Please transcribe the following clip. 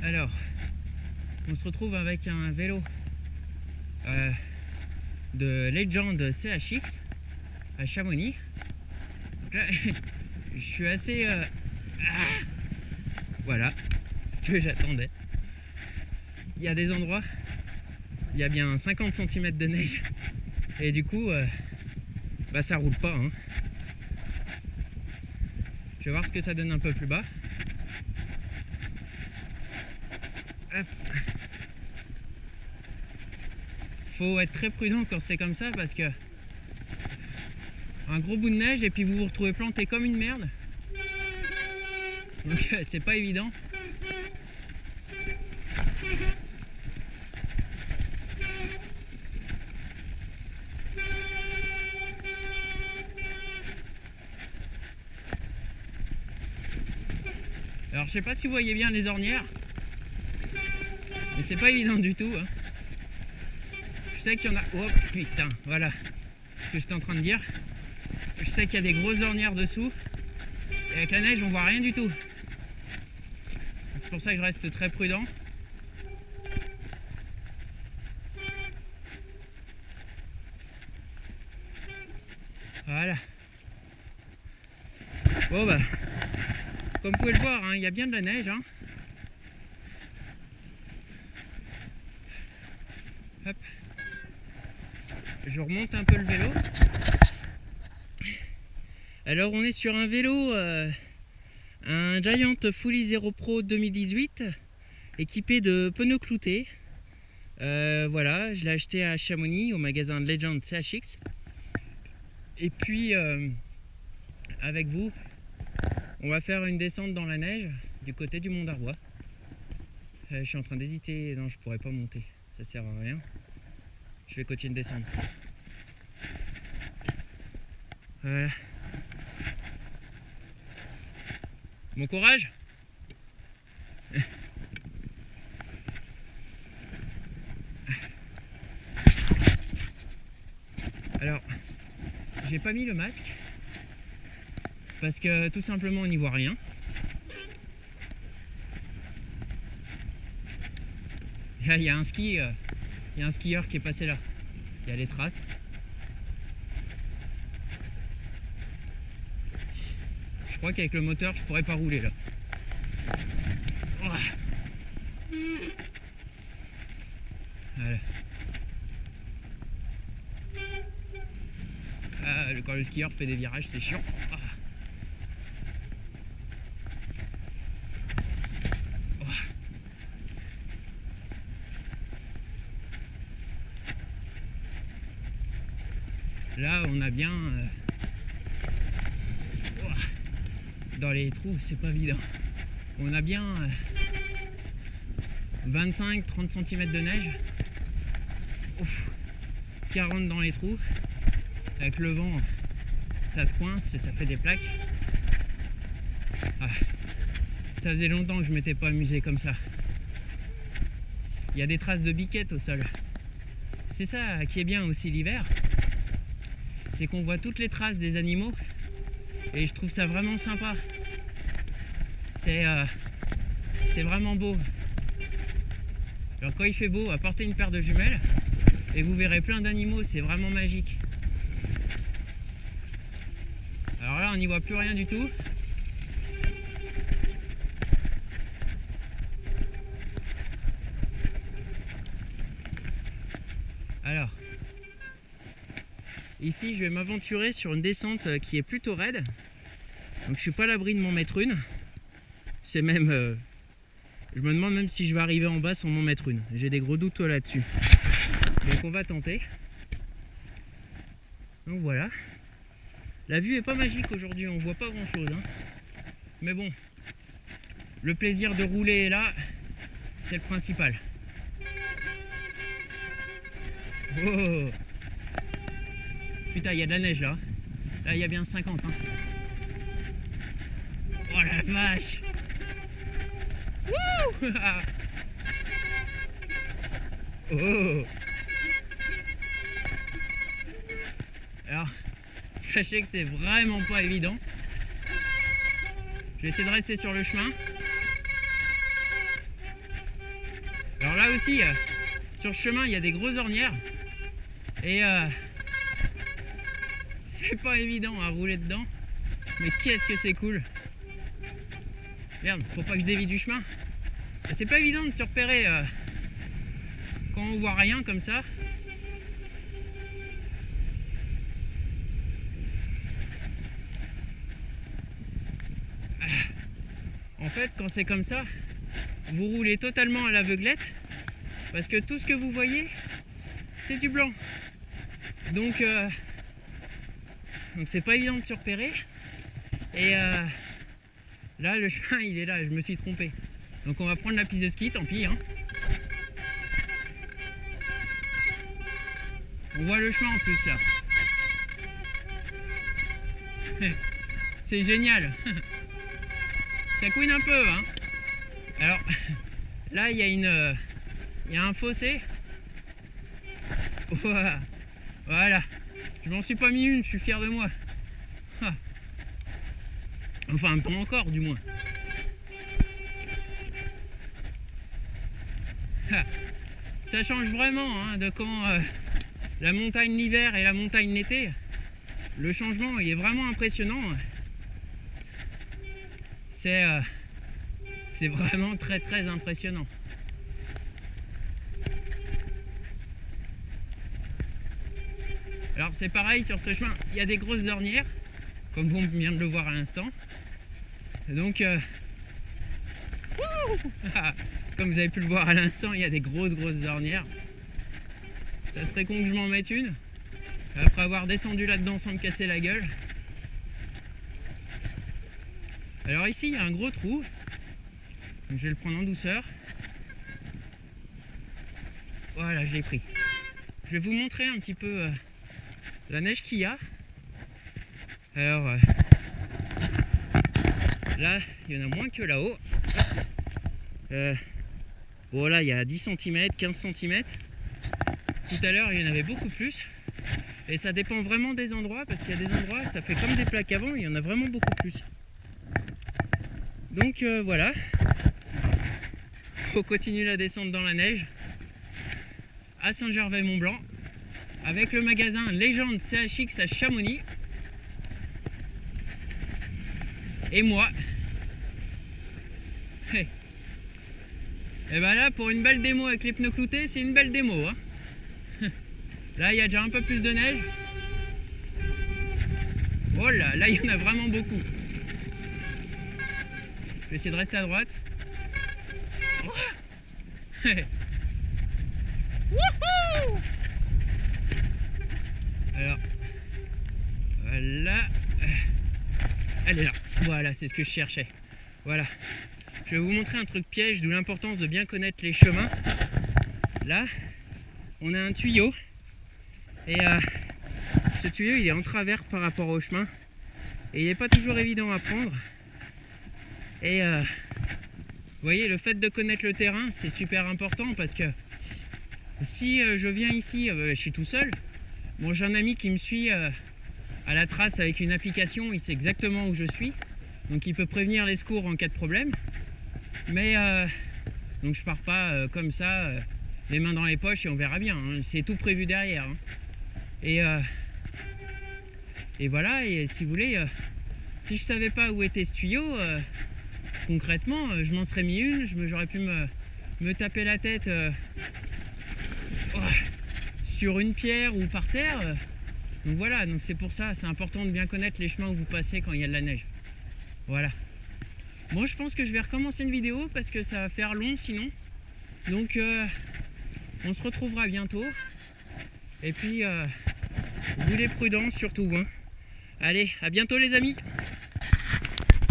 Alors, on se retrouve avec un vélo de Legend CHX à Chamonix. Donc là, je suis assez... voilà, ce que j'attendais. Il y a des endroits, il y a bien 50 cm de neige. Et du coup, bah ça roule pas. Hein. Je vais voir ce que ça donne un peu plus bas. Hop. Faut être très prudent quand c'est comme ça parce que un gros bout de neige et puis vous vous retrouvez planté comme une merde. Donc c'est pas évident. Alors je sais pas si vous voyez bien les ornières, mais c'est pas évident du tout. Hein. Je sais qu'il y en a... Oh putain, voilà ce que j'étais en train de dire. Je sais qu'il y a des grosses ornières dessous. Et avec la neige on voit rien du tout. C'est pour ça que je reste très prudent. Voilà. Bon bah, comme vous pouvez le voir, hein, il y a bien de la neige. Hein. Hop. Je remonte un peu le vélo. Alors on est sur un vélo, un Giant Fully Zero Pro 2018, équipé de pneus cloutés. Voilà, je l'ai acheté à Chamonix au magasin de Legend CHX. Et puis avec vous, on va faire une descente dans la neige du côté du Mont d'Arbois. Je suis en train d'hésiter, non je pourrais pas monter, ça sert à rien. Je vais continuer de descendre. Voilà. Bon courage. Alors, j'ai pas mis le masque parce que tout simplement on n'y voit rien. Là, il y a un skieur qui est passé là. Il y a les traces. Je crois qu'avec le moteur, je pourrais pas rouler là. Voilà. Quand le skieur fait des virages, c'est chiant. Là, on a bien... dans les trous, c'est pas évident. On a bien 25-30 cm de neige. Ouf, qui rentre dans les trous. Avec le vent, ça se coince et ça fait des plaques. Ça faisait longtemps que je m'étais pas amusé comme ça. Il y a des traces de biquettes au sol. C'est ça qui est bien aussi l'hiver. C'est qu'on voit toutes les traces des animaux. Et je trouve ça vraiment sympa. C'est vraiment beau. Alors quand il fait beau, apportez une paire de jumelles et vous verrez plein d'animaux, c'est vraiment magique. Alors là on n'y voit plus rien du tout. Alors ici je vais m'aventurer sur une descente qui est plutôt raide. Donc je suis pas à l'abri de m'en mettre une. C'est même... je me demande même si je vais arriver en bas sans m'en mettre une. J'ai des gros doutes là-dessus. Donc on va tenter. Donc voilà. La vue est pas magique aujourd'hui, on voit pas grand chose. Hein. Mais bon, le plaisir de rouler est là, c'est le principal. Oh. Putain, il y a de la neige là. Là, il y a bien 50. Hein. Oh la vache. Wouh. Oh. Alors, sachez que c'est vraiment pas évident. Je vais essayer de rester sur le chemin. Alors là aussi, sur le chemin, il y a des grosses ornières. Et c'est pas évident à rouler dedans. Mais qu'est-ce que c'est cool. Merde, faut pas que je dévie du chemin. C'est pas évident de se repérer quand on voit rien comme ça. En fait, quand c'est comme ça, vous roulez totalement à l'aveuglette parce que tout ce que vous voyez, c'est du blanc. Donc c'est pas évident de se repérer. Et là, le chemin, il est là, je me suis trompé. Donc on va prendre la piste de ski, tant pis. Hein. On voit le chemin en plus là. C'est génial. Ça couine un peu. Hein. Alors là, il y a un fossé. Voilà. Je m'en suis pas mis une, je suis fier de moi. Enfin, pas encore du moins. Ça change vraiment hein, de quand la montagne l'hiver et la montagne l'été. Le changement il est vraiment impressionnant. C'est vraiment très très impressionnant. Alors c'est pareil sur ce chemin, il y a des grosses ornières, comme on vient de le voir à l'instant. Donc comme vous avez pu le voir à l'instant, il y a des grosses ornières. Ça serait con que je m'en mette une après avoir descendu là-dedans sans me casser la gueule. Alors ici il y a un gros trou, donc je vais le prendre en douceur. Voilà, je l'ai pris. Je vais vous montrer un petit peu la neige qu'il y a. Alors là il y en a moins que là-haut. Voilà, il y a 10 cm, 15 cm. Tout à l'heure il y en avait beaucoup plus. Et ça dépend vraiment des endroits, parce qu'il y a des endroits, ça fait comme des plaques avant, il y en a vraiment beaucoup plus. Donc voilà, faut continuer la descente dans la neige à Saint-Gervais-Mont-Blanc avec le magasin Légende CHX à Chamonix et moi. Et ben là, pour une belle démo avec les pneus cloutés, c'est une belle démo hein. Là il y a déjà un peu plus de neige. Oh là, là il y en a vraiment beaucoup. Je vais essayer de rester à droite. Alors, voilà. Elle est là. Voilà, c'est ce que je cherchais. Voilà. Je vais vous montrer un truc piège, d'où l'importance de bien connaître les chemins. Là, on a un tuyau. Et ce tuyau, il est en travers par rapport au chemin. Et il n'est pas toujours évident à prendre. Et vous voyez, le fait de connaître le terrain, c'est super important parce que si je viens ici, je suis tout seul. Bon, j'ai un ami qui me suit à la trace avec une application, il sait exactement où je suis. Donc il peut prévenir les secours en cas de problème. Mais donc je pars pas comme ça, les mains dans les poches et on verra bien. Hein. C'est tout prévu derrière. Hein. Et voilà, et si vous voulez, si je savais pas où était ce tuyau, concrètement, je m'en serais mis une, j'aurais pu me taper la tête sur une pierre ou par terre. Donc voilà, donc c'est pour ça, c'est important de bien connaître les chemins où vous passez quand il y a de la neige. Voilà. Moi je pense que je vais recommencer une vidéo parce que ça va faire long sinon. Donc on se retrouvera bientôt. Et puis roulez prudent surtout. Hein. Allez, à bientôt les amis.